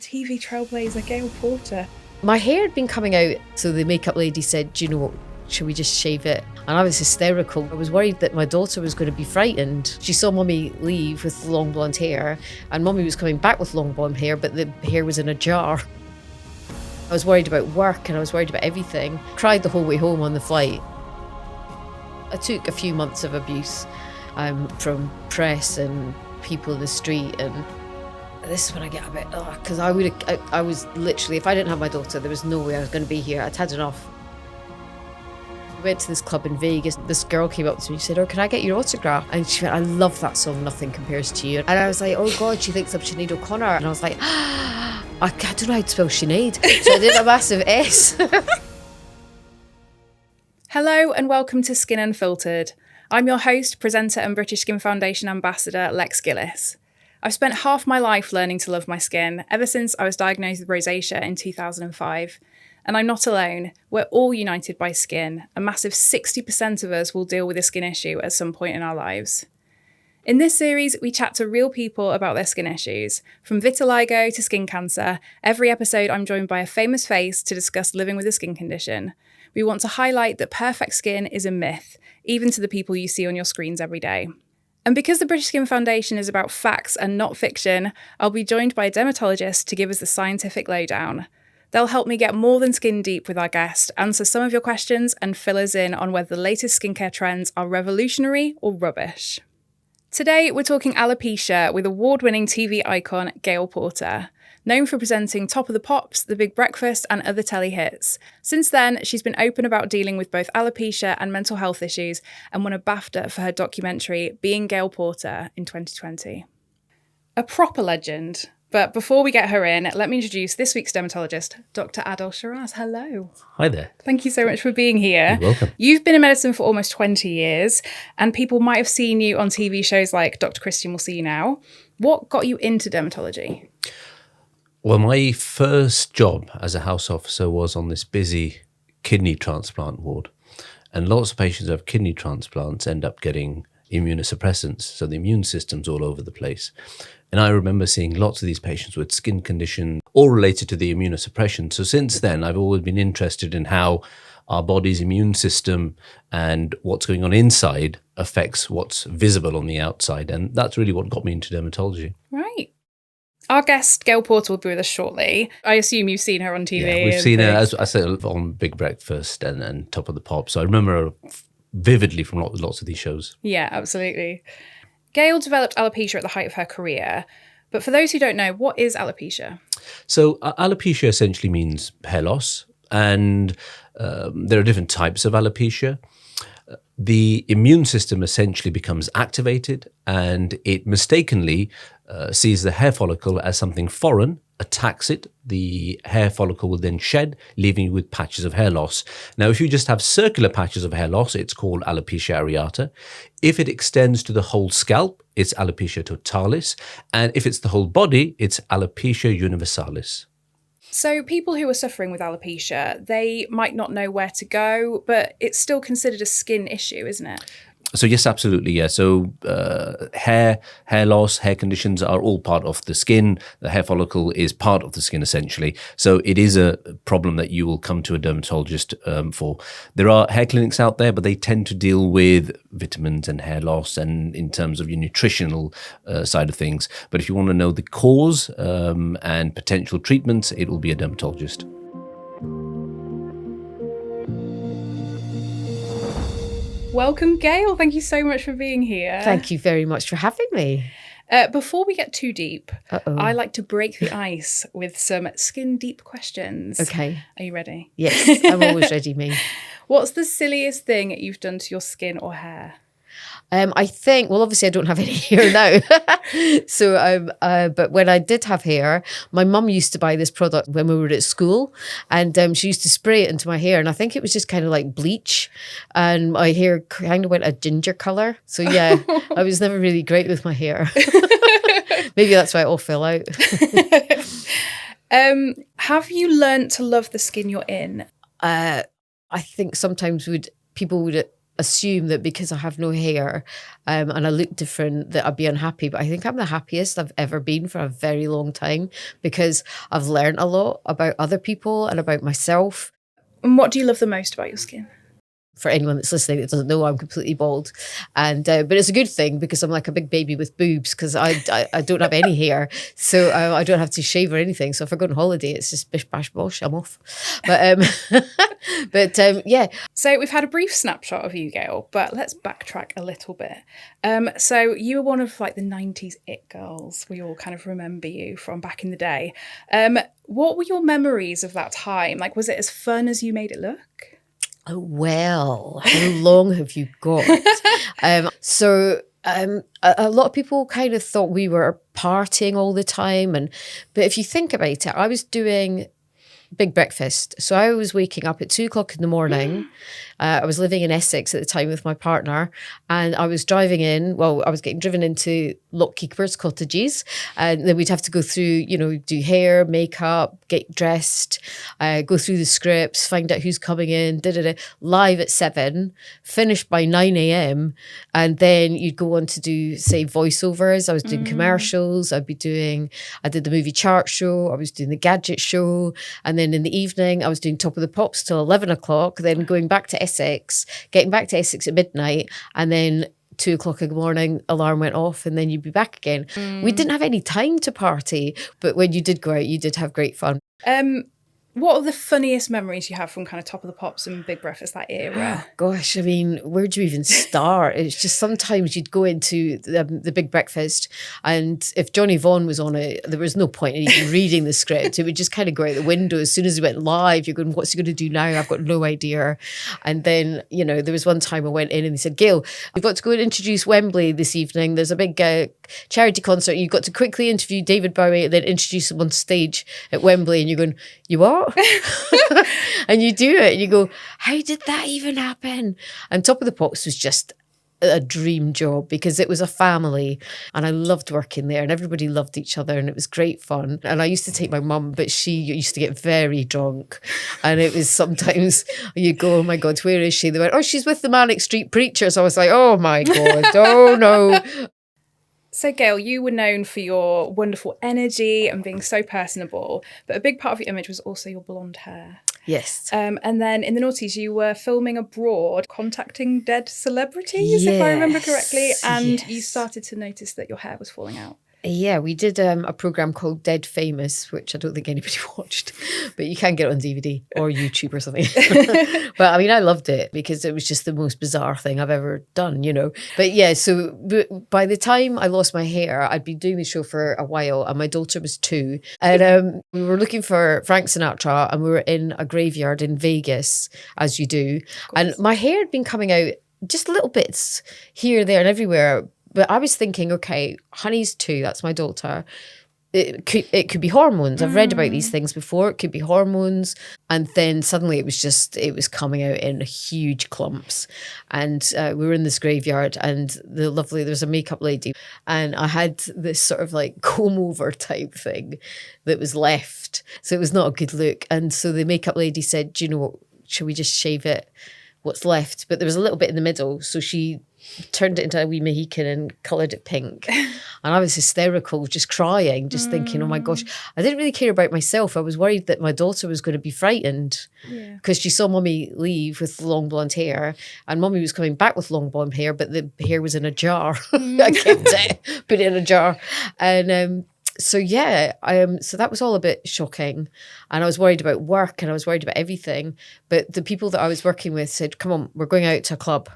TV trailblazer Gail Porter. My hair had been coming out, so the makeup lady said, do you know what, should we just shave it? And I was hysterical. I was worried that my daughter was going to be frightened. She saw mummy leave with long blonde hair, and mummy was coming back with long blonde hair, but the hair was in a jar. I was worried about work and I was worried about everything. Cried the whole way home on the flight. I took a few months of abuse from press and people in the street, and this is when I get a bit, because I was literally, if I didn't have my daughter, there was no way I was going to be here. I'd had enough. We went to this club in Vegas. This girl came up to me and said, "Oh, can I get your autograph?" And she went, "I love that song, Nothing Compares to You." And I was like, oh God, she thinks I'm Sinead O'Connor. And I was like, I don't know how to spell Sinead. So I did a massive S. Hello and welcome to Skin Unfiltered. I'm your host, presenter and British Skin Foundation ambassador, Lex Gillis. I've spent half my life learning to love my skin, ever since I was diagnosed with rosacea in 2005. And I'm not alone. We're all united by skin. A massive 60% of us will deal with a skin issue at some point in our lives. In this series, we chat to real people about their skin issues. From vitiligo to skin cancer, every episode I'm joined by a famous face to discuss living with a skin condition. We want to highlight that perfect skin is a myth, even to the people you see on your screens every day. And because the British Skin Foundation is about facts and not fiction, I'll be joined by a dermatologist to give us the scientific lowdown. They'll help me get more than skin deep with our guest, answer some of your questions, and fill us in on whether the latest skincare trends are revolutionary or rubbish. Today, we're talking alopecia with award-winning TV icon Gail Porter. Known for presenting Top of the Pops, The Big Breakfast, and other telly hits. Since then, she's been open about dealing with both alopecia and mental health issues, and won a BAFTA for her documentary Being Gail Porter in 2020. A proper legend. But before we get her in, let me introduce this week's dermatologist, Dr Adil Sheraz. Hello. Hi there. Thank you so much for being here. You're welcome. You've been in medicine for almost 20 years, and people might have seen you on TV shows like Dr Christian Will See You Now. What got you into dermatology? Well, my first job as a house officer was on this busy kidney transplant ward. And lots of patients who have kidney transplants end up getting immunosuppressants. So the immune system's all over the place. And I remember seeing lots of these patients with skin conditions, all related to the immunosuppression. So since then, I've always been interested in how our body's immune system and what's going on inside affects what's visible on the outside. And that's really what got me into dermatology. Right. Our guest, Gail Porter, will be with us shortly. I assume you've seen her on TV. Yeah, we've seen her, as I said, on Big Breakfast and Top of the Pops. So I remember her vividly from lots of these shows. Yeah, absolutely. Gail developed alopecia at the height of her career. But for those who don't know, what is alopecia? So alopecia essentially means hair loss. And there are different types of alopecia. The immune system essentially becomes activated, and it mistakenly sees the hair follicle as something foreign, attacks it. The hair follicle will then shed, leaving you with patches of hair loss. Now, if you just have circular patches of hair loss, it's called alopecia areata. If it extends to the whole scalp, it's alopecia totalis. And if it's the whole body, it's alopecia universalis. So people who are suffering with alopecia, they might not know where to go, but it's still considered a skin issue, isn't it? So yes, absolutely, yeah. So hair loss, hair conditions are all part of the skin. The hair follicle is part of the skin, essentially. So it is a problem that you will come to a dermatologist for. There are hair clinics out there, but they tend to deal with vitamins and hair loss and in terms of your nutritional side of things. But if you want to know the cause and potential treatments, it will be a dermatologist. Welcome, Gail. Thank you so much for being here. Thank you very much for having me. Before we get too deep, I like to break the ice with some skin deep questions. Okay. Are you ready? Yes, I'm always ready, me. What's the silliest thing you've done to your skin or hair? I think, well, obviously I don't have any hair now. So, but when I did have hair, my mum used to buy this product when we were at school, and she used to spray it into my hair. And I think it was just kind of like bleach, and my hair kind of went a ginger color. So yeah, I was never really great with my hair. Maybe that's why it all fell out. Have you learnt to love the skin you're in? I think sometimes people would assume that because I have no hair and I look different that I'd be unhappy, but I think I'm the happiest I've ever been for a very long time because I've learned a lot about other people and about myself. And what do you love the most about your skin? For anyone that's listening that doesn't know, I'm completely bald, and but it's a good thing because I'm like a big baby with boobs because I don't have any hair, so I don't have to shave or anything. So if I go on holiday, it's just bish bash bosh, I'm off. But yeah. So we've had a brief snapshot of you, Gail, but let's backtrack a little bit. So you were one of like the 90s it girls. We all kind of remember you from back in the day. What were your memories of that time? Like, was it as fun as you made it look? Oh, well, how long have you got? A lot of people kind of thought we were partying all the time. But if you think about it, I was doing big breakfast. So I was waking up at 2:00 in the morning. I was living in Essex at the time with my partner, and I was driving in. Well, I was getting driven into lockkeepers' cottages, and then we'd have to go through, do hair, makeup, get dressed, go through the scripts, find out who's coming in, live at 7, finish by 9 a.m. And then you'd go on to do, say, voiceovers. I was doing commercials. I did the movie chart show. I was doing the gadget show. And then in the evening, I was doing Top of the Pops till 11 o'clock, then going back to Essex, getting back to Essex at midnight, and then 2:00 in the morning, alarm went off, and then you'd be back again. We didn't have any time to party, but when you did go out, you did have great fun. What are the funniest memories you have from kind of Top of the Pops and Big Breakfast, that era? Gosh, I mean, where do you even start? It's just sometimes you'd go into the Big Breakfast, and if Johnny Vaughan was on it, there was no point in even reading the script. It would just kind of go out the window. As soon as he went live, you're going, what's he going to do now? I've got no idea. And then, there was one time I went in and they said, Gail, we've got to go and introduce Wembley this evening. There's a big charity concert. You've got to quickly interview David Bowie and then introduce him on stage at Wembley. And you're going, you what? And you do it and you go, how did that even happen? And Top of the Pops was just a dream job because it was a family, and I loved working there, and everybody loved each other, and it was great fun. And I used to take my mum, but she used to get very drunk, and it was sometimes you go, oh my God, where is she? They went, oh, she's with the Manic Street Preachers. I was like, oh my God, oh no. So, Gail, you were known for your wonderful energy and being so personable, but a big part of your image was also your blonde hair. Yes. And then in the noughties, you were filming abroad, contacting dead celebrities, if I remember correctly, and you started to notice that your hair was falling out. Yeah, we did a program called Dead Famous, which I don't think anybody watched, but you can get it on DVD or YouTube or something. But I mean, I loved it because it was just the most bizarre thing I've ever done, But yeah, so by the time I lost my hair, I'd been doing the show for a while, and my daughter was 2. And we were looking for Frank Sinatra, and we were in a graveyard in Vegas, as you do. And my hair had been coming out just little bits here, there, and everywhere. But I was thinking, okay, Honey's 2, that's my daughter. It could be hormones. I've read about these things before. It could be hormones. And then suddenly it was coming out in huge clumps. And we were in this graveyard, and there's a makeup lady. And I had this sort of like comb over type thing that was left. So it was not a good look. And so the makeup lady said, should we just shave it? What's left? But there was a little bit in the middle. So she turned it into a wee Mohican and coloured it pink. And I was hysterical, just crying, just thinking, oh my gosh. I didn't really care about myself. I was worried that my daughter was going to be frightened because she saw mummy leave with long blonde hair, and mummy was coming back with long blonde hair, but the hair was in a jar. I kept it, put it in a jar. And so that was all a bit shocking, and I was worried about work, and I was worried about everything. But the people that I was working with said, come on, we're going out to a club.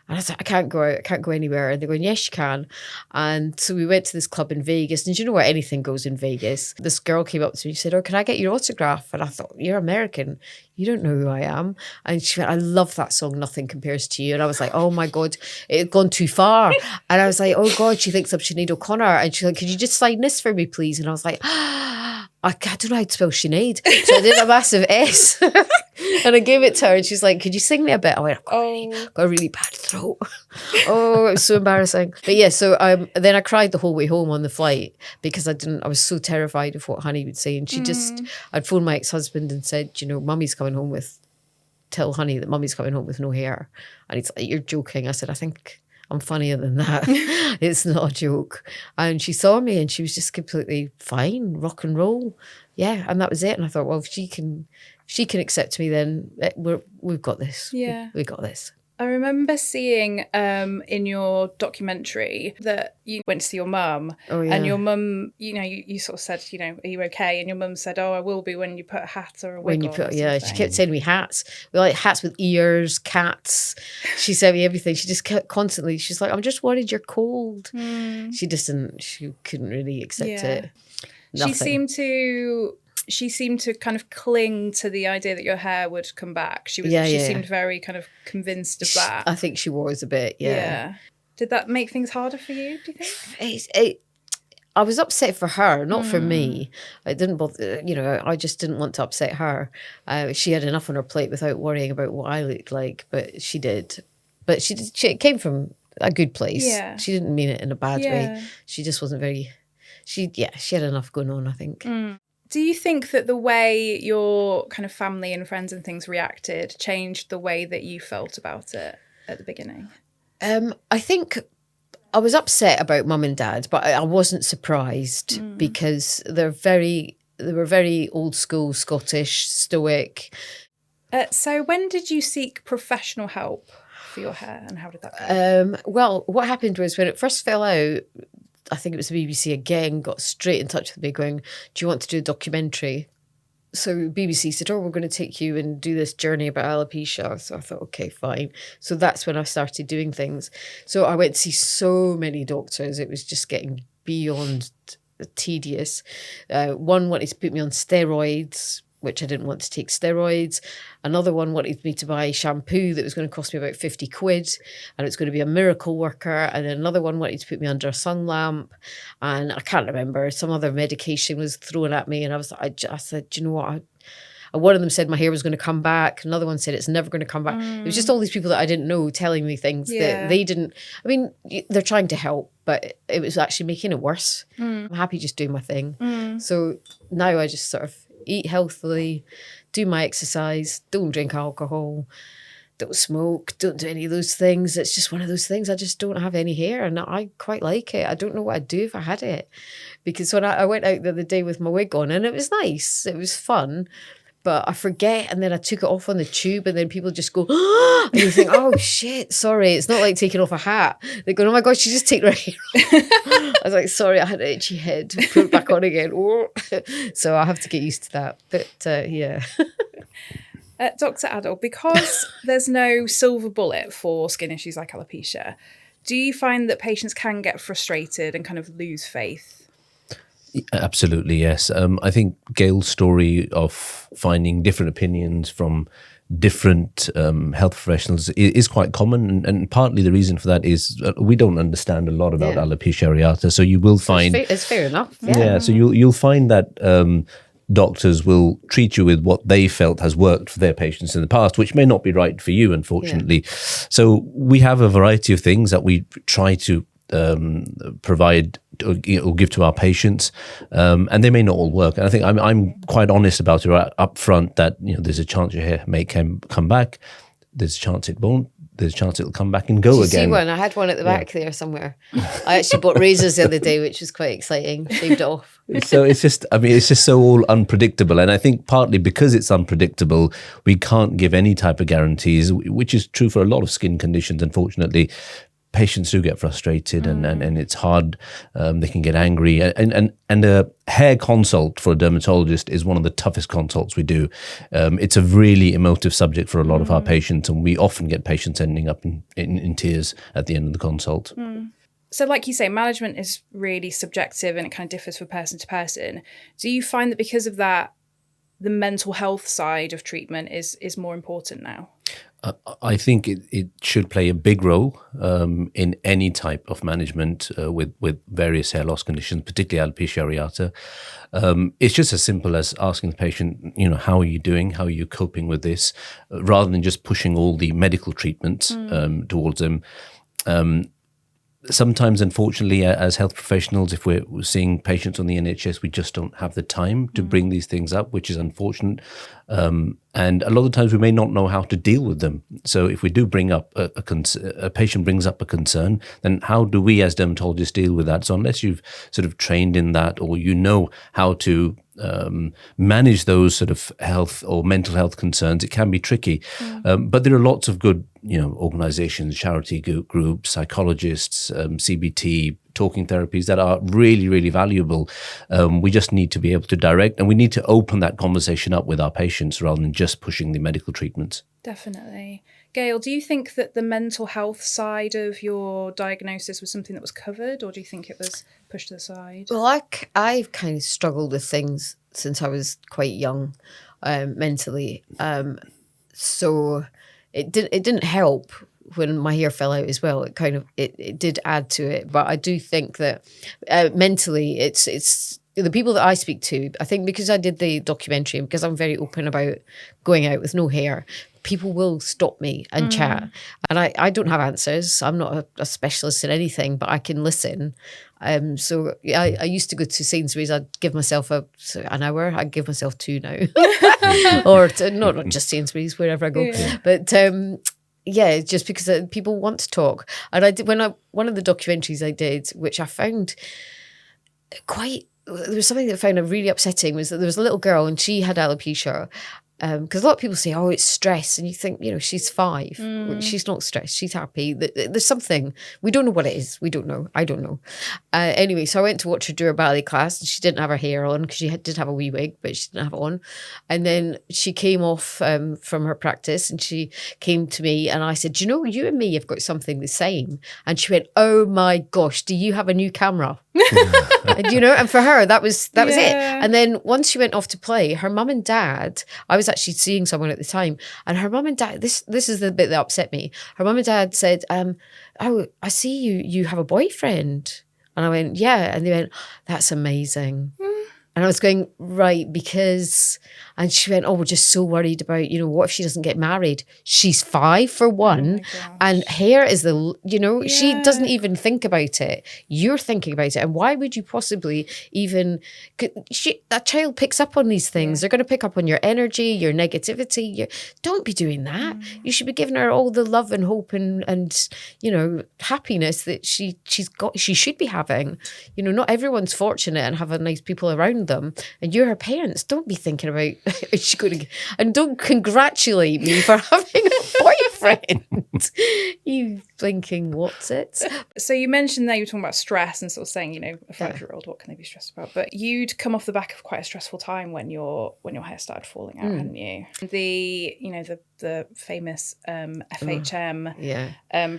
And I was like, I can't go out, I can't go anywhere. And they're going, yes, you can. And so we went to this club in Vegas. And you know what? Anything goes in Vegas. This girl came up to me and said, oh, can I get your autograph? And I thought, you're American. You don't know who I am. And she went, I love that song, Nothing Compares to You. And I was like, oh my God, it had gone too far. And I was like, oh God, she thinks I'm Sinead O'Connor. And she's like, could you just sign this for me, please? And I was like, I don't know how to spell Sinead. So I did a massive S and I gave it to her, and she's like, could you sing me a bit? I went, I've got a really bad throat. Oh, it was so embarrassing. But yeah, so then I cried the whole way home on the flight because I was so terrified of what Honey would say. And I'd phoned my ex-husband and said, Mummy's coming home with tell Honey that Mummy's coming home with no hair. And he's like, you're joking. I said, I think I'm funnier than that. It's not a joke. And she saw me and she was just completely fine, rock and roll. Yeah, and that was it. And I thought, well, if she can accept me, then we've got this. Yeah. We got this. I remember seeing in your documentary that you went to see your mum. Oh, yeah. And your mum, you sort of said, are you okay? And your mum said, oh, I will be when you put a hat or a wig on. She kept sending me hats. We like hats with ears, cats. She sent me everything. She just kept constantly, she's like, I'm just worried you're cold. She couldn't really accept it. Nothing. She seemed to kind of cling to the idea that your hair would come back. She seemed very kind of convinced of that. I think she was a bit, yeah. Did that make things harder for you, do you think? I was upset for her, not for me. I didn't bother, I just didn't want to upset her. She had enough on her plate without worrying about what I looked like, but she did. But she came from a good place. Yeah. She didn't mean it in a bad way. She just wasn't very, she had enough going on, I think. Do you think that the way your kind of family and friends and things reacted changed the way that you felt about it at the beginning? I think I was upset about Mum and Dad, but I wasn't surprised because they were very old school, Scottish, stoic. So when did you seek professional help for your hair and how did that go? Well, what happened was when it first fell out, I think it was the BBC again, got straight in touch with me going, do you want to do a documentary? So BBC said, we're going to take you and do this journey about alopecia. So I thought, okay, fine. So that's when I started doing things. So I went to see so many doctors. It was just getting beyond tedious. One wanted to put me on steroids, which I didn't want to take steroids. Another one wanted me to buy shampoo that was going to cost me about 50 quid and it was going to be a miracle worker. And then another one wanted to put me under a sun lamp. And I can't remember, some other medication was thrown at me. And I said, do you know what? One of them said my hair was going to come back. Another one said it's never going to come back. It was just all these people that I didn't know telling me things that they didn't. I mean, they're trying to help, but it was actually making it worse. I'm happy just doing my thing. So now I just sort of eat healthily, do my exercise, don't drink alcohol, don't smoke, don't do any of those things. It's just one of those things. I just don't have any hair and I quite like it. I don't know what I'd do if I had it. Because when I went out the other day with my wig on and it was nice, it was fun, but I forget and then I took it off on the tube and then people just go, ah! And you think, oh shit, sorry. It's not like taking off a hat. They go, oh my gosh, you just take her hair off. I was like, sorry, I had an itchy head. Put it back on again. So I have to get used to that. But yeah. Dr. Adil, because there's no silver bullet for skin issues like alopecia, do you find that patients can get frustrated and kind of lose faith? Absolutely, yes. I think Gail's story of finding different opinions from different health professionals is quite common, and partly the reason for that is we don't understand a lot about alopecia areata. So you will find it's fair enough. So you'll find that doctors will treat you with what they felt has worked for their patients in the past, which may not be right for you, unfortunately. So we have a variety of things that we try to provide or give to our patients, and they may not all work. And I think I'm quite honest about it up front that there's a chance your hair may come back, there's a chance it won't, there's a chance it'll come back and go again. See one? I had one at the back there somewhere. I actually bought razors the other day, which was quite exciting. Shaved it off. So it's just so all unpredictable. And I think partly because it's unpredictable, we can't give any type of guarantees, which is true for a lot of skin conditions, unfortunately. Patients do get frustrated and it's hard. They can get angry. And a hair consult for a dermatologist is one of the toughest consults we do. It's a really emotive subject for a lot of our patients, and we often get patients ending up in tears at the end of the consult. So like you say, management is really subjective and it kind of differs from person to person. Do you find that because of that, the mental health side of treatment is more important now? I think it should play a big role in any type of management with various hair loss conditions, particularly alopecia areata. It's just as simple as asking the patient, how are you doing? How are you coping with this? Rather than just pushing all the medical treatments towards them. Sometimes, unfortunately, as health professionals, if we're seeing patients on the NHS, we just don't have the time to bring these things up, which is unfortunate. And a lot of times we may not know how to deal with them. So if we do bring up a patient brings up a concern, then how do we as dermatologists deal with that? So unless you've sort of trained in that, or you know how to manage those sort of health or mental health concerns, it can be tricky. But there are lots of good, organizations, charity groups, psychologists, CBT, talking therapies that are really, really valuable. We just need to be able to direct, and we need to open that conversation up with our patients rather than just pushing the medical treatments. Definitely. Gail, do you think that the mental health side of your diagnosis was something that was covered, or do you think it was pushed to the side? Well, I've kind of struggled with things since I was quite young, mentally. So it didn't help when my hair fell out as well. It did add to it. But I do think that mentally it's the people that I speak to, I think because I did the documentary and because I'm very open about going out with no hair, people will stop me and chat. And I don't have answers. I'm not a specialist in anything, but I can listen. So I used to go to Sainsbury's. I'd give myself an hour. I'd give myself 2 now. Or not just Sainsbury's, wherever I go. Yeah. But just because people want to talk. And I did one of the documentaries I did, which I found there was something that I found really upsetting, was that there was a little girl and she had alopecia. Because a lot of people say, it's stress. And you think, she's 5. She's not stressed. She's happy. There's something. We don't know what it is. We don't know. I don't know. Anyway, so I went to watch her do her ballet class, and she didn't have her hair on because she did have a wee wig, but she didn't have it on. And then she came off from her practice and she came to me and I said, you and me have got something the same. And she went, oh my gosh, do you have a new camera? And for her, that was it. And then once she went off to play, her mum and dad, I was actually seeing someone at the time, and her mum and dad, this is the bit that upset me. Her mum and dad said, oh, I see you have a boyfriend. And I went, yeah. And they went, that's amazing. And I was going, right, because... And she went, we're just so worried about, what if she doesn't get married? She's 5 for one. And hair is she doesn't even think about it. You're thinking about it. And why would you possibly even... that child picks up on these things. They're going to pick up on your energy, your negativity. Don't be doing that. You should be giving her all the love and hope and happiness that she should be having. Not everyone's fortunate and have nice people around them. And you're her parents. Don't be thinking about... is she going to, and don't congratulate me for having a boyfriend. You thinking, what's it? So you mentioned there, you were talking about stress and sort of saying, a 5-year-old, what can they be stressed about? But you'd come off the back of quite a stressful time when your hair started falling out, hadn't you? The famous FHM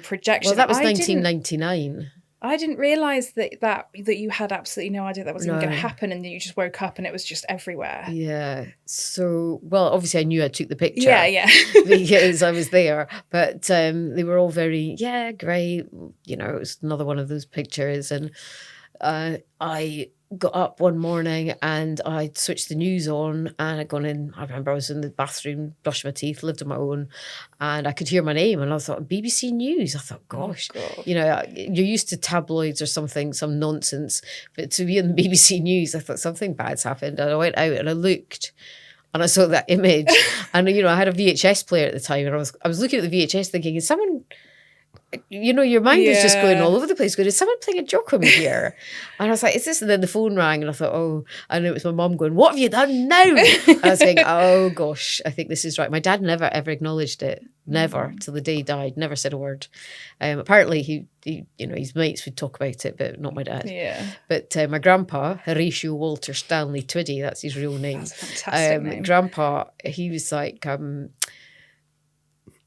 projection. Well, that was 1999. I didn't realise that you had absolutely no idea that was even going to happen, and then you just woke up and it was just everywhere. Yeah. So, obviously I knew I took the picture. Yeah. Because I was there. But they were all very, great. It was another one of those pictures. And I got up one morning and I switched the news on, and I'd gone in. I remember I was in the bathroom, brushing my teeth, lived on my own, and I could hear my name, and I thought, BBC News. I thought, gosh, you're used to tabloids or something, some nonsense, but to be on the BBC News, I thought something bad's happened. And I went out and I looked, and I saw that image, and I had a VHS player at the time, and I was looking at the VHS thinking, is someone... your mind is just going all over the place, going, is someone playing a joke on me here? And I was like, is this? And then the phone rang, and I thought, and it was my mum going, what have you done now? And I was saying, oh gosh, I think this is right. My dad never ever acknowledged it, never, till the day he died, never said a word. Apparently he his mates would talk about it, but not my dad. Yeah. But my grandpa, Horatio Walter Stanley Twiddy, that's his real name. That's a fantastic name. Grandpa, he was like,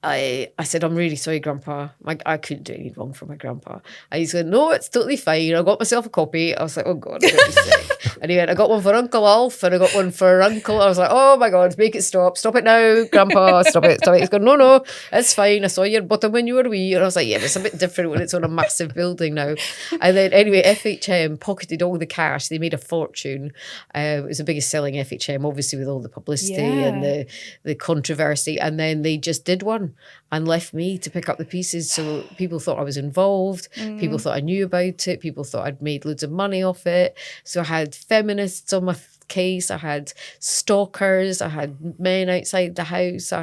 I said, I'm really sorry, Grandpa. I couldn't do anything wrong for my grandpa. And he said, no, it's totally fine. I got myself a copy. I was like, oh, God, I'm going to be sick. And he went, I got one for Uncle Alf and I got one for Uncle. I was like, oh, my God, make it stop. Stop it now, Grandpa. Stop it. He's going, no, it's fine. I saw your bottom when you were wee. And I was like, yeah, but it's a bit different when it's on a massive building now. And then anyway, FHM pocketed all the cash. They made a fortune. It was the biggest selling FHM, obviously, with all the publicity and the controversy. And then they just did one and left me to pick up the pieces. So people thought I was involved. People thought I knew about it. People thought I'd made loads of money off it. So I had feminists on my case, I had stalkers, I had men outside the house,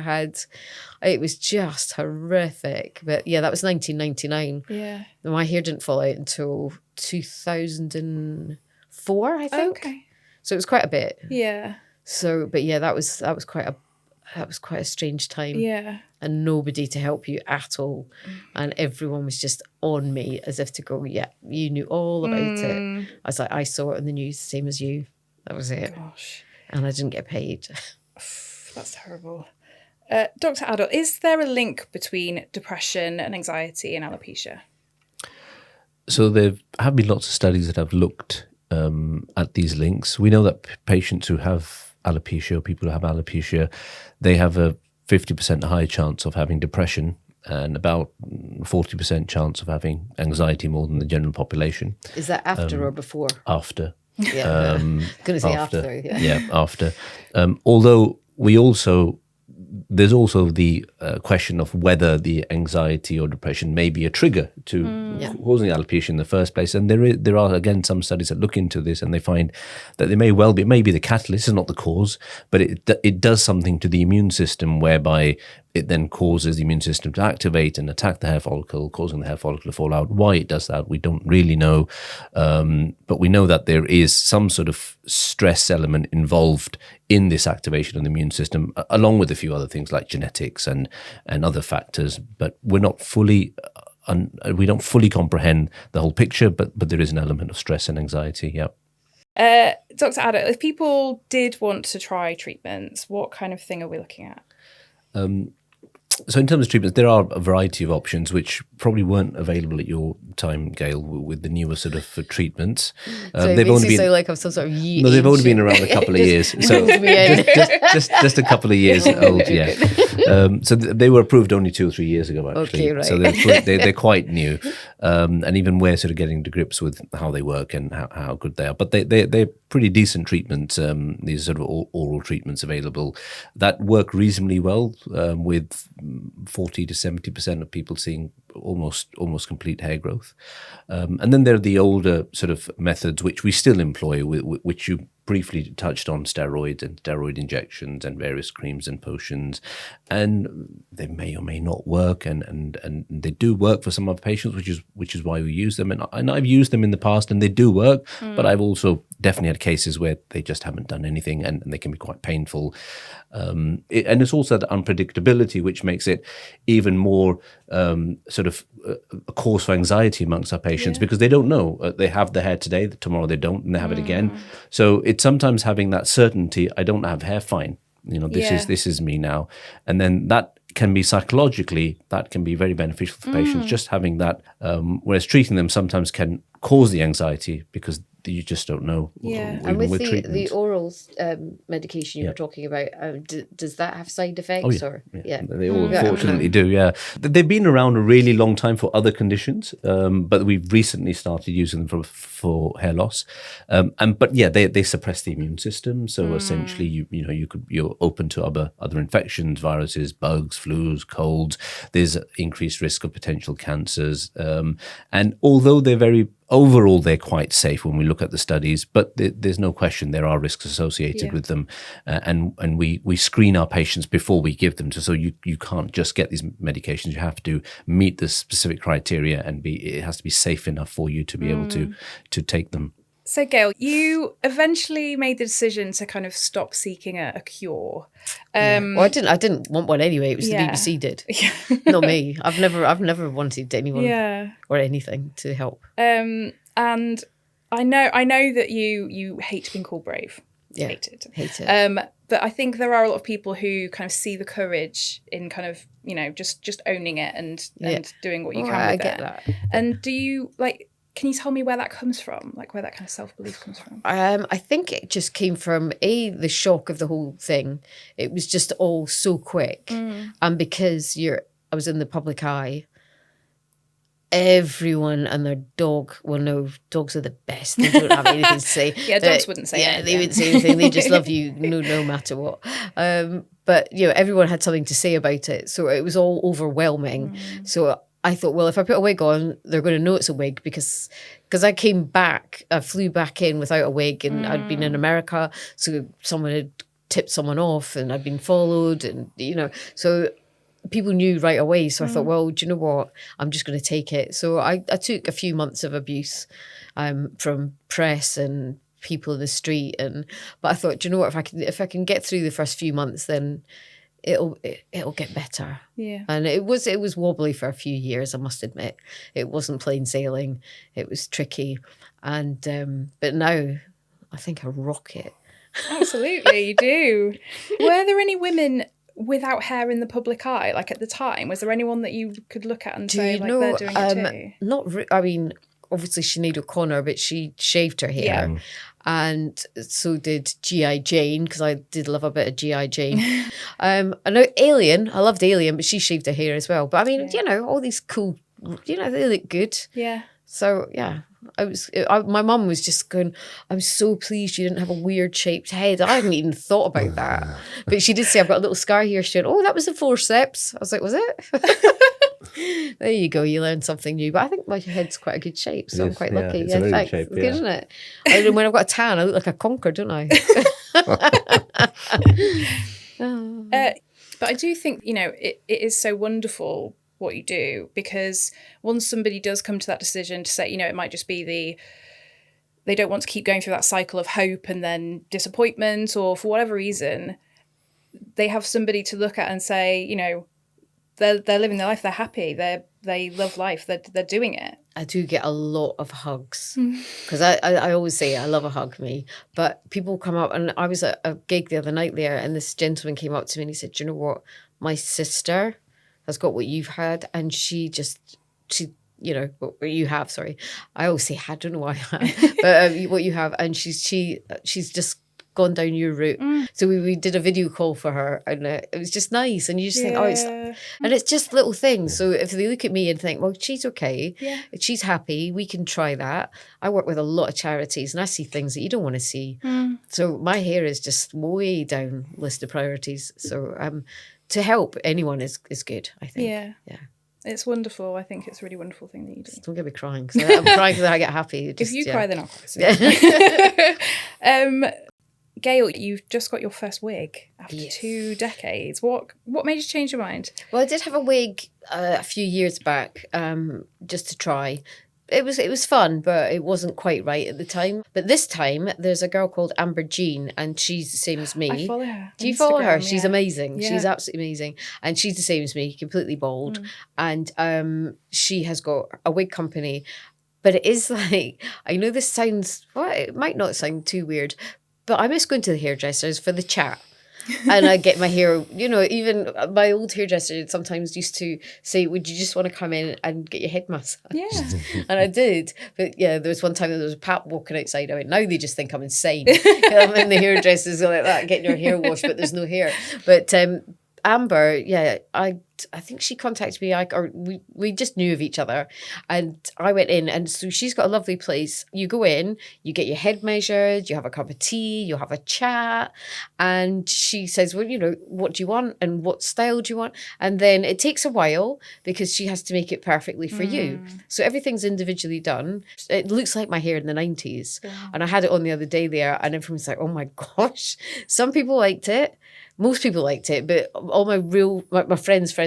it was just horrific. But yeah, that was 1999. Yeah. My hair didn't fall out until 2004, I think. Okay. So it was quite a bit. Yeah. So, but yeah, that was quite a strange time. Yeah. And nobody to help you at all. And everyone was just on me as if to go, yeah, you knew all about it. I was like, I saw it on the news, same as you. That was it. Gosh. And I didn't get paid. That's terrible. Dr. Adil, is there a link between depression and anxiety and alopecia? So there have been lots of studies that have looked at these links. We know that patients who have alopecia, or people who have alopecia, they have a 50% higher chance of having depression and about 40% chance of having anxiety more than the general population. Is that after or before? After. Yeah. Going to say after. Yeah, after. Although there's also the question of whether the anxiety or depression may be a trigger to causing alopecia in the first place. And there are again some studies that look into this, and they find that it may be the catalyst, it's not the cause, but it does something to the immune system whereby it then causes the immune system to activate and attack the hair follicle, causing the hair follicle to fall out. Why it does that, we don't really know. But we know that there is some sort of stress element involved in this activation of the immune system, along with a few other things like genetics and other factors. But we don't fully comprehend the whole picture, but there is an element of stress and anxiety, yeah. Dr. Adil, if people did want to try treatments, what kind of thing are we looking at? So in terms of treatments, there are a variety of options which probably weren't available at your time, Gail, with the newer sort of treatments. So they've only been so like I'm some sort of no, they've only been around a couple of years. So just a couple of years old, yeah. So they were approved only 2 or 3 years ago, actually. Okay, right. So they're quite new, and even we're sort of getting to grips with how they work and how good they are. But they're pretty decent treatments. These sort of oral treatments available that work reasonably well, with 40 to 70% of people seeing almost complete hair growth. And then there are the older sort of methods which we still employ, which you briefly touched on, steroids and steroid injections and various creams and potions. And they may or may not work, and they do work for some of our patients, which is why we use them. And I've used them in the past and they do work, but I've also definitely had cases where they just haven't done anything, and they can be quite painful. And it's also the unpredictability which makes it even more sort of a cause for anxiety amongst our patients, because they don't know. They have the hair today, tomorrow they don't, and they have it again. So it's sometimes having that certainty, I don't have hair, fine. This is me now. And then that can be psychologically, that can be very beneficial for patients, just having that, whereas treating them sometimes can cause the anxiety because you just don't know. Yeah. And with the oral medication you were talking about, does that have side effects? Oh, or they all unfortunately do. Yeah, they've been around a really long time for other conditions, but we've recently started using them for hair loss. But they suppress the immune system. So essentially, you're open to other infections, viruses, bugs, flus, colds. There's increased risk of potential cancers, and although overall, they're quite safe when we look at the studies, but there's no question there are risks associated with them. And we screen our patients before we give them. So you can't just get these medications. You have to meet the specific criteria, and it has to be safe enough for you to be able to take them. So, Gail, you eventually made the decision to kind of stop seeking a cure. Well, I didn't want one anyway. It was the BBC did, not me. I've never wanted anyone or anything to help. And I know that you hate being called brave. Yeah, hate it. But I think there are a lot of people who kind of see the courage in kind of just owning it and doing what you can with I it. get that. And do you can you tell me where that comes from? Like where that kind of self-belief comes from? I think it just came from the shock of the whole thing. It was just all so quick. And because I was in the public eye, everyone and their dog, well, no, dogs are the best. They don't have anything to say. Dogs wouldn't say anything. They wouldn't say anything. They just love you no matter what. But, everyone had something to say about it. So it was all overwhelming. So I thought, well, if I put a wig on, they're going to know it's a wig because I came back, I flew back in without a wig, and I'd been in America, so someone had tipped someone off and I'd been followed, and, you know, so people knew right away. So I thought, well, do you know what? I'm just going to take it. So I took a few months of abuse from press and people in the street, but I thought, do you know what? If I can get through the first few months, then it'll get better. Yeah. And it was wobbly for a few years, I must admit. It wasn't plain sailing. It was tricky. And but now I think I rock it. Absolutely, you do. Were there any women without hair in the public eye, like at the time? Was there anyone that you could look at and say, like, they're doing it too? I mean, obviously Sinead O'Connor, but she shaved her hair. Yeah. And so did G.I. Jane, because I did love a bit of G.I. Jane. I know Alien, I loved Alien, but she shaved her hair as well. But I mean, you know, all these cool, you know, they look good. Yeah. So, yeah, my mum was just going, I'm so pleased you didn't have a weird shaped head. I hadn't even thought about that. But she did say, I've got a little scar here. She went, oh, that was the forceps. I was like, was it? There you go. You learned something new. But I think my head's quite a good shape, so I'm quite lucky. It's a very good shape, Good, isn't it? I mean, when I've got a tan, I look like a conker, don't I? But I do think, you know, it is so wonderful what you do, because once somebody does come to that decision to say, you know, it might just be they don't want to keep going through that cycle of hope and then disappointment, or for whatever reason, they have somebody to look at and say, you know, they're living their life, they're happy, they love life, they're doing it. I do get a lot of hugs, because I always say I love a hug, me. But people come up, and I was at a gig the other night there, and this gentleman came up to me and he said, do you know what? My sister has got what you've had, and she you know, what you have, sorry. I always say, I don't know why, but what you have, and she's just gone down your route. So we did a video call for her, and it was just nice. And you just think, and it's just little things. So if they look at me and think, well, she's okay, she's happy, we can try that. I work with a lot of charities, and I see things that you don't want to see. So my hair is just way down list of priorities. So to help anyone is good, I think. Yeah. It's wonderful. I think it's a really wonderful thing that you do. Don't get me crying, because I'm crying because I get happy. If you cry, then I'll cry. Gail, you've just got your first wig after 2 decades. What made you change your mind? Well, I did have a wig a few years back, just to try. It was fun, but it wasn't quite right at the time. But this time, there's a girl called Amber Jean, and she's the same as me. I follow her. Do you follow her? She's yeah. amazing. Yeah. She's absolutely amazing. And she's the same as me, completely bald. And she has got a wig company. But it is like, I know this sounds, well, it might not sound too weird, but I miss going to the hairdressers for the chat. And I get my hair, you know, even my old hairdresser sometimes used to say, would you just want to come in and get your head massage? Yeah. And I did. But yeah, there was one time there was a pap walking outside. I went, now they just think I'm insane. I'm in the hairdressers like that, getting your hair washed, but there's no hair. But Amber, yeah, I think she contacted me, or we just knew of each other, and I went in, and so she's got a lovely place. You go in, you get your head measured, you have a cup of tea, you have a chat, and she says, well, you know, what do you want and what style do you want? And then it takes a while because she has to make it perfectly for you. So everything's individually done. It looks like my hair in the 90s. And I had it on the other day there, and everyone's like, oh my gosh. Some people liked it. Most people liked it, but all my friends from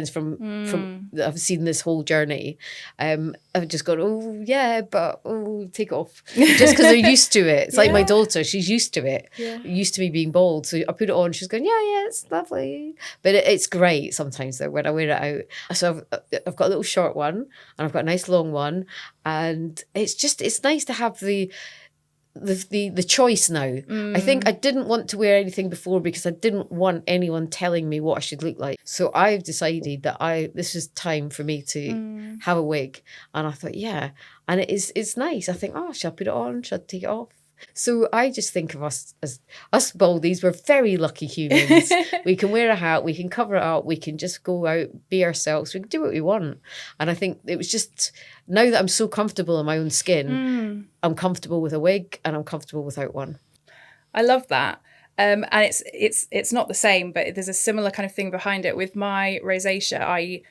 that I've seen this whole journey, I've just gone, oh yeah, but take it off, just because they're used to it. It's like my daughter; she's used to it, used to me being bald. So I put it on, she's going, yeah, it's lovely, but it's great sometimes though when I wear it out. So I've got a little short one, and I've got a nice long one, and it's nice to have the choice now. I think I didn't want to wear anything before because I didn't want anyone telling me what I should look like. So I've decided that this is time for me to have a wig. And I thought, yeah. And it's nice. I think, shall I put it on? Shall I take it off? So I just think of us as us baldies. We're very lucky humans. We can wear a hat, we can cover it up, we can just go out, be ourselves, we can do what we want. And I think it was just, now that I'm so comfortable in my own skin, I'm comfortable with a wig and I'm comfortable without one. I love that. And it's not the same, but there's a similar kind of thing behind it. With my rosacea,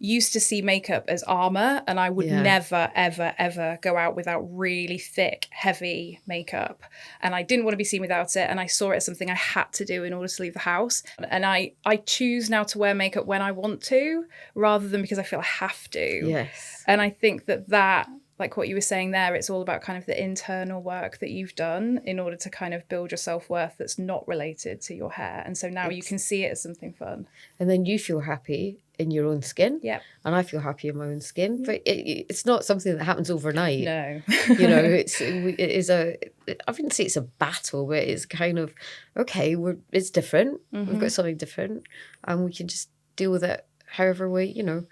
used to see makeup as armor, and I would never, ever, ever go out without really thick, heavy makeup. And I didn't want to be seen without it. And I saw it as something I had to do in order to leave the house. And I choose now to wear makeup when I want to, rather than because I feel I have to. Yes. And I think that, like what you were saying there, it's all about kind of the internal work that you've done in order to kind of build your self-worth that's not related to your hair. And so now you can see it as something fun. And then you feel happy in your own skin. Yeah. And I feel happy in my own skin. But it's not something that happens overnight. No. You know, it is I wouldn't say it's a battle, but it's kind of, okay, it's different. We've got something different, and we can just deal with it however way, you know.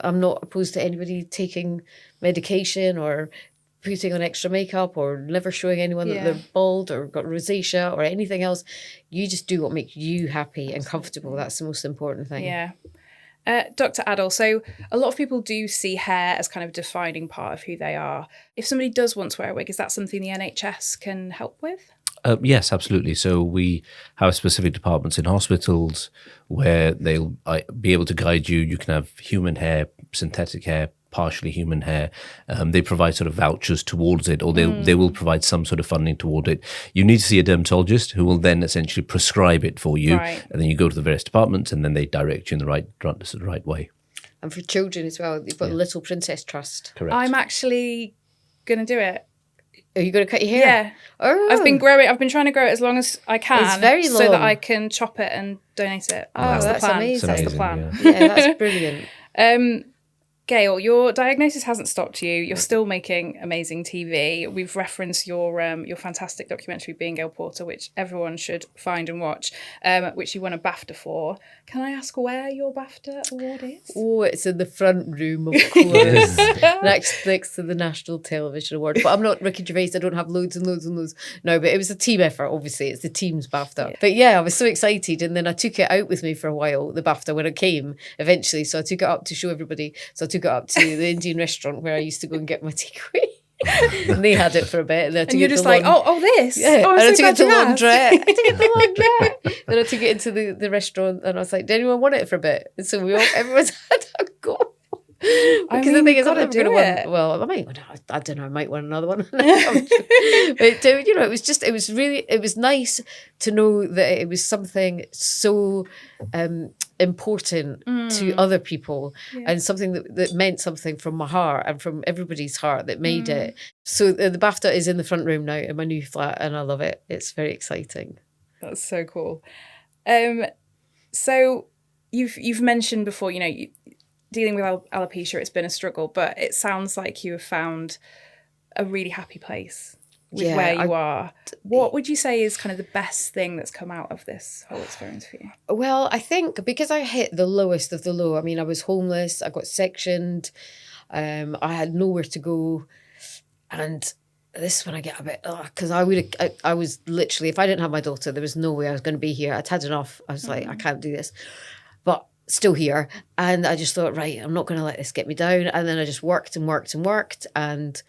I'm not opposed to anybody taking medication or putting on extra makeup or never showing anyone that they're bald or got rosacea or anything else. You just do what makes you happy and comfortable. That's the most important thing. Yeah. Dr. Adil, so a lot of people do see hair as kind of a defining part of who they are. If somebody does want to wear a wig, is that something the NHS can help with? Yes, absolutely. So we have specific departments in hospitals where they'll be able to guide you. You can have human hair, synthetic hair, partially human hair. They provide sort of vouchers towards it, or they will provide some sort of funding toward it. You need to see a dermatologist who will then essentially prescribe it for you. Right. And then you go to the various departments and then they direct you in the right way. And for children as well, you've got the Little Princess Trust. Correct. I'm actually going to do it. Are you going to cut your hair? Yeah. Oh. I've been trying to grow it as long as I can. It's very so long. that I can chop it and donate it. Oh, that's the that's plan. amazing. That's the Amazing, plan. Yeah, that's brilliant. Gail, your diagnosis hasn't stopped you. You're still making amazing TV. We've referenced your fantastic documentary, Being Gail Porter, which everyone should find and watch, which you won a BAFTA for. Can I ask where your BAFTA award is? Oh, it's in the front room, of course, next to the National Television Award. But I'm not Ricky Gervais. I don't have loads and loads and loads. No, but it was a team effort, obviously. It's the team's BAFTA. Yeah. But yeah, I was so excited. And then I took it out with me for a while, the BAFTA, when it came eventually. So I took it up to show everybody. So I took it up to the Indian restaurant where I used to go and get my takeaway. And they had it for a bit. And, then I took you're it just to like, this? Yeah, Oh, and I I'm took so it to glad you asked. laundrette. I took it to laundrette. Then I took it into the restaurant and I was like, did anyone want it for a bit? And so everyone's had a go. Because the thing is, I'm never going to win. Well, I don't know, I might win another one. But you know, it was nice to know that it was something so important to other people, and something that meant something from my heart and from everybody's heart that made it. So the BAFTA is in the front room now in my new flat, and I love it. It's very exciting. That's so cool. So you've mentioned before, you know, dealing with alopecia, it's been a struggle, but it sounds like you have found a really happy place with where you are. What would you say is kind of the best thing that's come out of this whole experience for you? Well, I think because I hit the lowest of the low, I mean, I was homeless, I got sectioned, I had nowhere to go. And this is when I get a bit, because I was literally, if I didn't have my daughter, there was no way I was going to be here. I'd had enough. I was like, I can't do this. But still here. And I just thought, right, I'm not going to let this get me down. And then I just worked and worked and worked. And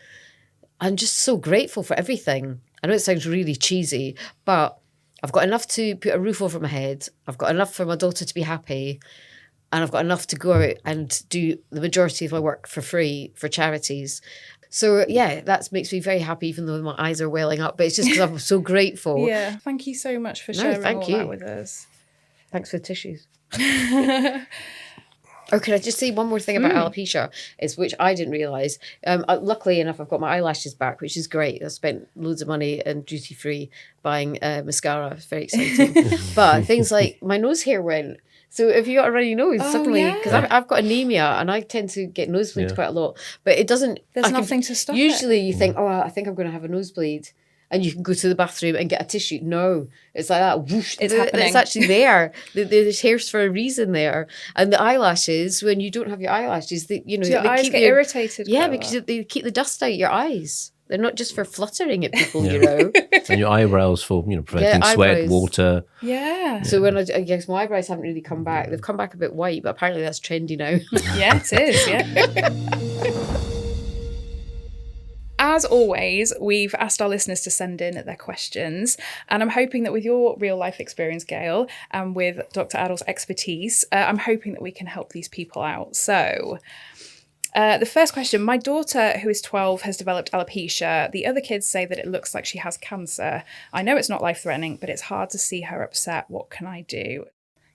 I'm just so grateful for everything. I know it sounds really cheesy, but I've got enough to put a roof over my head. I've got enough for my daughter to be happy. And I've got enough to go out and do the majority of my work for free for charities. So yeah, that makes me very happy, even though my eyes are welling up. But it's just because I'm so grateful. Yeah. Thank you so much for sharing that with us. Thanks for the tissues. Oh, can I just say one more thing about alopecia, which I didn't realise. Luckily enough, I've got my eyelashes back, which is great. I spent loads of money and duty-free buying mascara. It's very exciting. But things like my nose hair went. So if you got a runny nose, suddenly, because I've got anemia and I tend to get nosebleeds quite a lot, but it doesn't. There's nothing to stop it. Usually you think, oh, I think I'm going to have a nosebleed. And you can go to the bathroom and get a tissue. No, it's like that. Whoosh, it's happening. It's actually there. There's hairs for a reason there. And the eyelashes, when you don't have your eyelashes, they eyes get irritated. Yeah, because they keep the dust out your eyes. They're not just for fluttering at people, you know. And your eyebrows for preventing sweat, water. Yeah. So when I guess my eyebrows haven't really come back. They've come back a bit white, but apparently that's trendy now. Yeah, it is. Yeah. as always, we've asked our listeners to send in their questions, and I'm hoping that with your real life experience, Gail, and with Dr. Adil's expertise, I'm hoping that we can help these people out. So the first question, my daughter, who is 12, has developed alopecia. The other kids say that it looks like she has cancer. I know it's not life-threatening, but it's hard to see her upset. What can I do?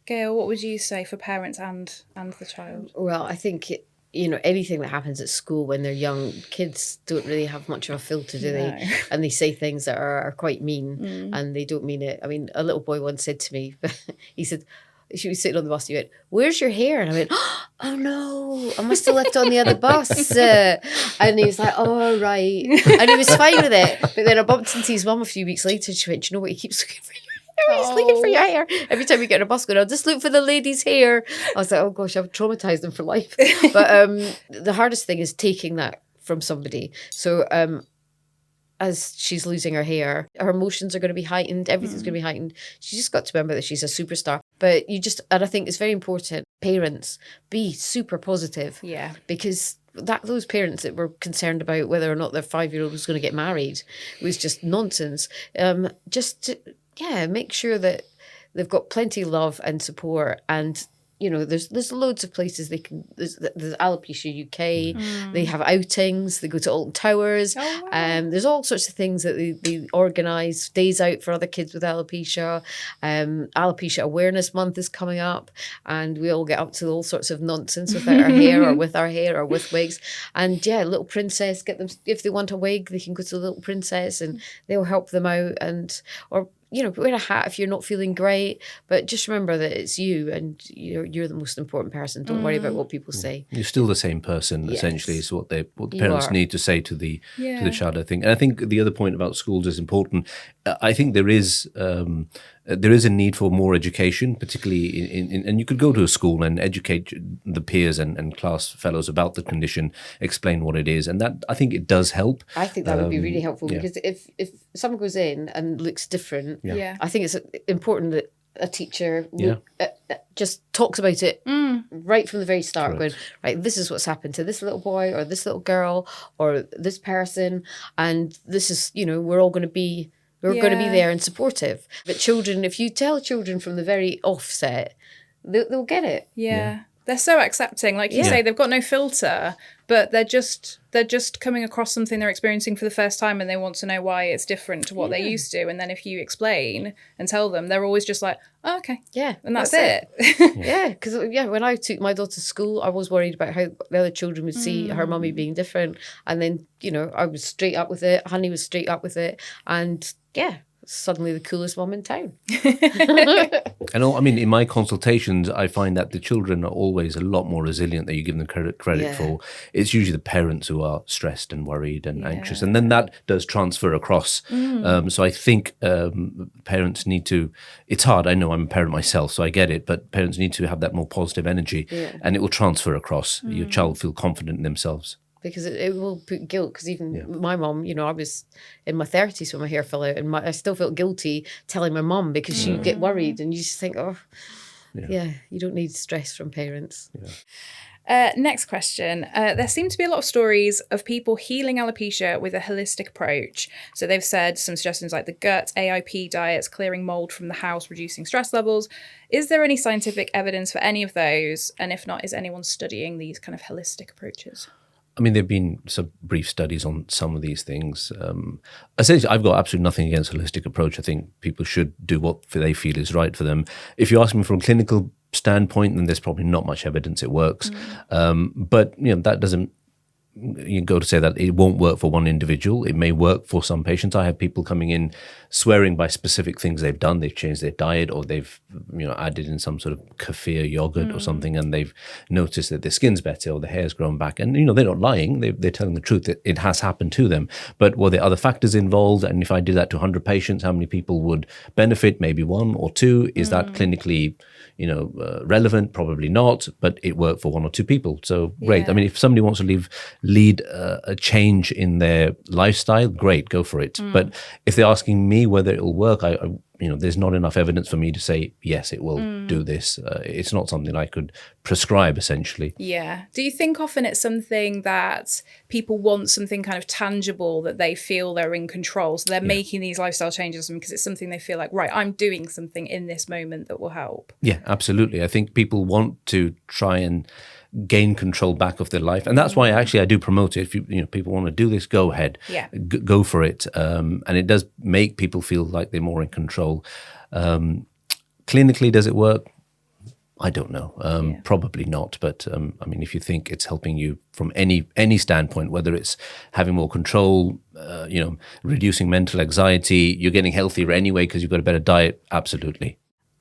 Gail, what would you say for parents and the child? Well, I think anything that happens at school when they're young, kids don't really have much of a filter, do they? No. And they say things that are quite mean, and they don't mean it. I mean, a little boy once said to me, he said, she was sitting on the bus, he went, "Where's your hair?" And I went, "Oh no, I must have left it on the other bus." And he was like, "Oh, right." And he was fine with it. But then I bumped into his mum a few weeks later, and she went, "You know what, he keeps looking for your hair. He's looking for your hair. Every time we get on a bus, going, I'll just look for the lady's hair." I was like, oh gosh, I've traumatized them for life. But the hardest thing is taking that from somebody. So as she's losing her hair, her emotions are going to be heightened. Everything's going to be heightened. She's just got to remember that she's a superstar. But and I think it's very important, parents, be super positive. Yeah. Because those parents that were concerned about whether or not their 5-year-old was going to get married was just nonsense. Make sure that they've got plenty of love and support, and there's loads of places they can. There's Alopecia UK. They have outings. They go to Alton Towers. Oh, wow. There's all sorts of things that they organise. Days out for other kids with alopecia. Alopecia Awareness Month is coming up, and we all get up to all sorts of nonsense without our hair, or with our hair, or with wigs. And Little Princess, get them if they want a wig, they can go to the Little Princess, and they'll help them out. Or wear a hat if you're not feeling great, but just remember that it's you, and you're the most important person. Don't worry about what people say. You're still the same person, Yes. essentially, is what the parents need to say to the child, I think. And I think the other point about schools is important. I think there is a need for more education, particularly and you could go to a school and educate the peers and class fellows about the condition, explain what it is, and that, I think, it does help. I think that would be really helpful, because if someone goes in and looks different, I think it's important that a teacher just talks about it right from the very start. Correct. Going, right, this is what's happened to this little boy or this little girl or this person, and this is, we're all going to be going to be there and supportive. But children, if you tell children from the very offset, they'll get it. Yeah. They're so accepting. Like you say, they've got no filter, but they're just coming across something they're experiencing for the first time, and they want to know why it's different to what they're used to. And then if you explain and tell them, they're always just like, oh, okay. Yeah. And that's it. Because when I took my daughter to school, I was worried about how the other children would see her mummy being different. And then, I was straight up with it. Honey was straight up with it. And suddenly the coolest mum in town. And in my consultations, I find that the children are always a lot more resilient than you give them credit for. It's usually the parents who are stressed and worried and anxious, and then that does transfer across. So I think parents need to. It's hard. I know I'm a parent myself, so I get it. But parents need to have that more positive energy, and it will transfer across. Your child will feel confident in themselves. Because it will put guilt. Because even my mum, I was in my 30s when my hair fell out, and I still felt guilty telling my mum, because she'd get worried, and you just think, you don't need stress from parents. Next question. There seem to be a lot of stories of people healing alopecia with a holistic approach. So they've said some suggestions like the gut, AIP diets, clearing mold from the house, reducing stress levels. Is there any scientific evidence for any of those? And if not, is anyone studying these kind of holistic approaches? There have been some brief studies on some of these things. Essentially, I've got absolutely nothing against holistic approach. I think people should do what they feel is right for them. If you ask me from a clinical standpoint, then there's probably not much evidence it works. But that doesn't go to say that it won't work for one individual. It may work for some patients. I have people coming in swearing by specific things they've done. They've changed their diet, or they've added in some sort of kefir yogurt or something, and they've noticed that their skin's better or their hair's grown back. And they're not lying. They're telling the truth that it has happened to them. But were there other factors involved? And if I did that to 100 patients, how many people would benefit? Maybe 1 or 2. Is that clinically relevant? Probably not. But it worked for 1 or 2 people. So great. If somebody wants to lead a change in their lifestyle, great, go for it. But if they're asking me whether it'll work, there's not enough evidence for me to say, yes, it will do this. It's not something I could prescribe, essentially. Yeah. Do you think often it's something that people want something kind of tangible that they feel they're in control? So they're making these lifestyle changes because it's something they feel like, right, I'm doing something in this moment that will help. Yeah, absolutely. I think people want to try and gain control back of their life, and that's why I do promote it. If people want to do this, go ahead, go for it, and it does make people feel like they're more in control. Clinically, does it work? I don't know. Probably not. But if you think it's helping you from any standpoint, whether it's having more control, reducing mental anxiety, you're getting healthier anyway because you've got a better diet. Absolutely.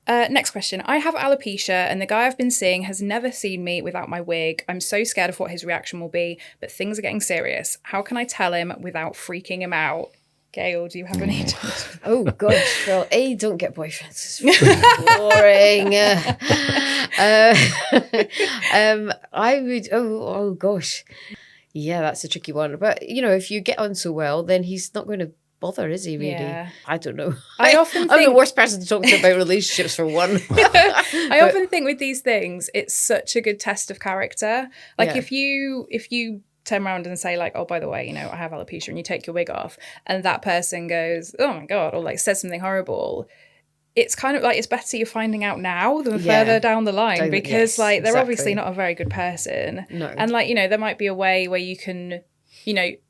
Next question. I have alopecia and the guy I've been seeing has never seen me without my wig. I'm so scared of what his reaction will be, but things are getting serious. How can I tell him without freaking him out? Gail, do you have any tips? Oh, gosh. Well, A, don't get boyfriends. It's boring. I would, oh, gosh. Yeah, that's a tricky one. But, if you get on so well, then he's not going to bother, is he, really? Yeah. I don't know. I often think... I'm the worst person to talk to about relationships, for one. I often think with these things, it's such a good test of character. Like if you turn around and say like, oh, by the way, I have alopecia, and you take your wig off and that person goes, oh my God, or like says something horrible, it's kind of like it's better you're finding out now than further down the line, because they're obviously not a very good person. No. And there might be a way where you can,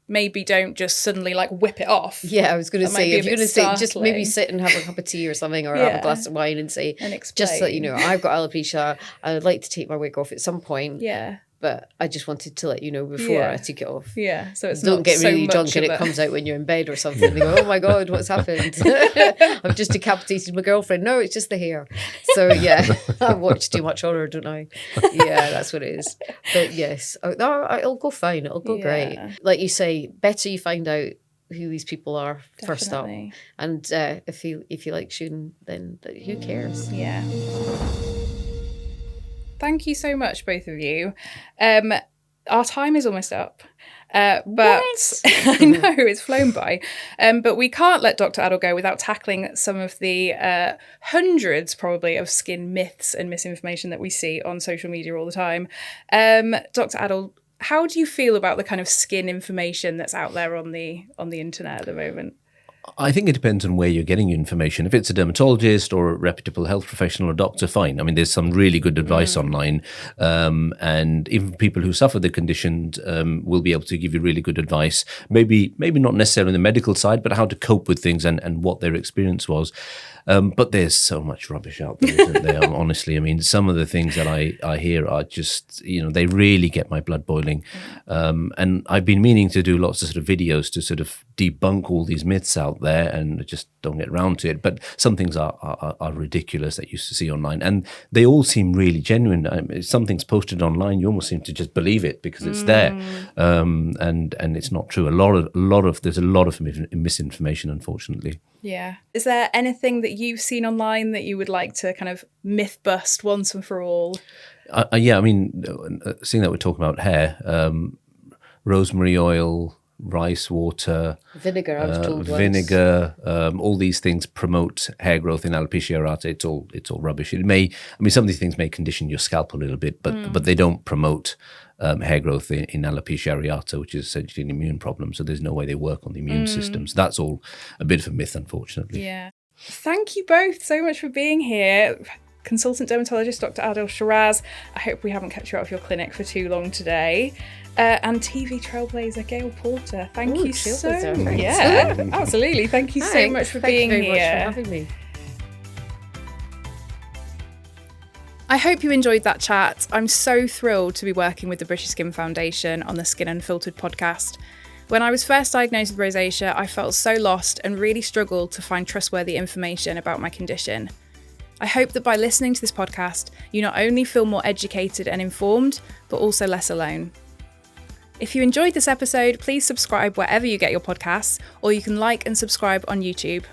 maybe don't just suddenly like whip it off. Yeah, I was going to say, if you're going to say, just maybe sit and have a cup of tea or something, or have a glass of wine and say, just so you know, I've got alopecia, I'd like to take my wig off at some point. Yeah. But I just wanted to let you know before I took it off. Yeah, so it's don't not get so really much drunk and it comes out when you're in bed or something. And you go, oh my God, what's happened? I've just decapitated my girlfriend. No, it's just the hair. So yeah, I watch too much horror, don't I? Yeah, that's what it is. But yes, it'll go fine. It'll go great. Like you say, better you find out who these people are first up. And if you like you, then who cares? Yeah. Thank you so much, both of you. Our time is almost up. But I know it's flown by. But we can't let Dr. Adil go without tackling some of the hundreds probably of skin myths and misinformation that we see on social media all the time. Dr. Adil, how do you feel about the kind of skin information that's out there on the internet at the moment? I think it depends on where you're getting your information. If it's a dermatologist or a reputable health professional or doctor, fine. I mean, there's some really good advice online. And even people who suffer the condition will be able to give you really good advice. Maybe not necessarily on the medical side, but how to cope with things and what their experience was. But there's so much rubbish out there, isn't there? Honestly, I mean, some of the things that I hear are just, they really get my blood boiling. And I've been meaning to do lots of sort of videos to sort of debunk all these myths out there, and just don't get around to it. But some things are ridiculous that you see online, and they all seem really genuine. If something's posted online, you almost seem to just believe it because it's there, and it's not true. There's a lot of misinformation, unfortunately. Yeah. Is there anything that you've seen online that you would like to kind of myth bust once and for all? Yeah, I mean, seeing that we're talking about hair, rosemary oil, rice water, vinegar, I was told vinegar, all these things promote hair growth in alopecia areata. It's all rubbish. Some of these things may condition your scalp a little bit, but they don't promote hair growth in alopecia areata, which is essentially an immune problem. So there's no way they work on the immune system. So that's all a bit of a myth, unfortunately. Yeah. Thank you both so much for being here. Consultant dermatologist Dr. Adil Sheraz. I hope we haven't kept you out of your clinic for too long today. And TV trailblazer Gail Porter. Thank you so much. Yeah, absolutely. Thank you so much for being here. Thank you very much for having me. I hope you enjoyed that chat. I'm so thrilled to be working with the British Skin Foundation on the Skin Unfiltered podcast. When I was first diagnosed with rosacea, I felt so lost and really struggled to find trustworthy information about my condition. I hope that by listening to this podcast, you not only feel more educated and informed, but also less alone. If you enjoyed this episode, please subscribe wherever you get your podcasts, or you can like and subscribe on YouTube.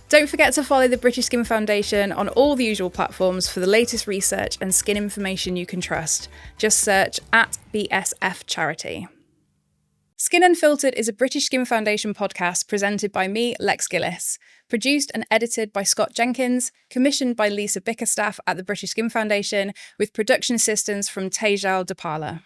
Don't forget to follow the British Skin Foundation on all the usual platforms for the latest research and skin information you can trust. Just search @BSF Charity. Skin Unfiltered is a British Skin Foundation podcast presented by me, Lex Gillis, produced and edited by Scott Jenkins, commissioned by Lisa Bickerstaff at the British Skin Foundation, with production assistance from Tejal Dapala.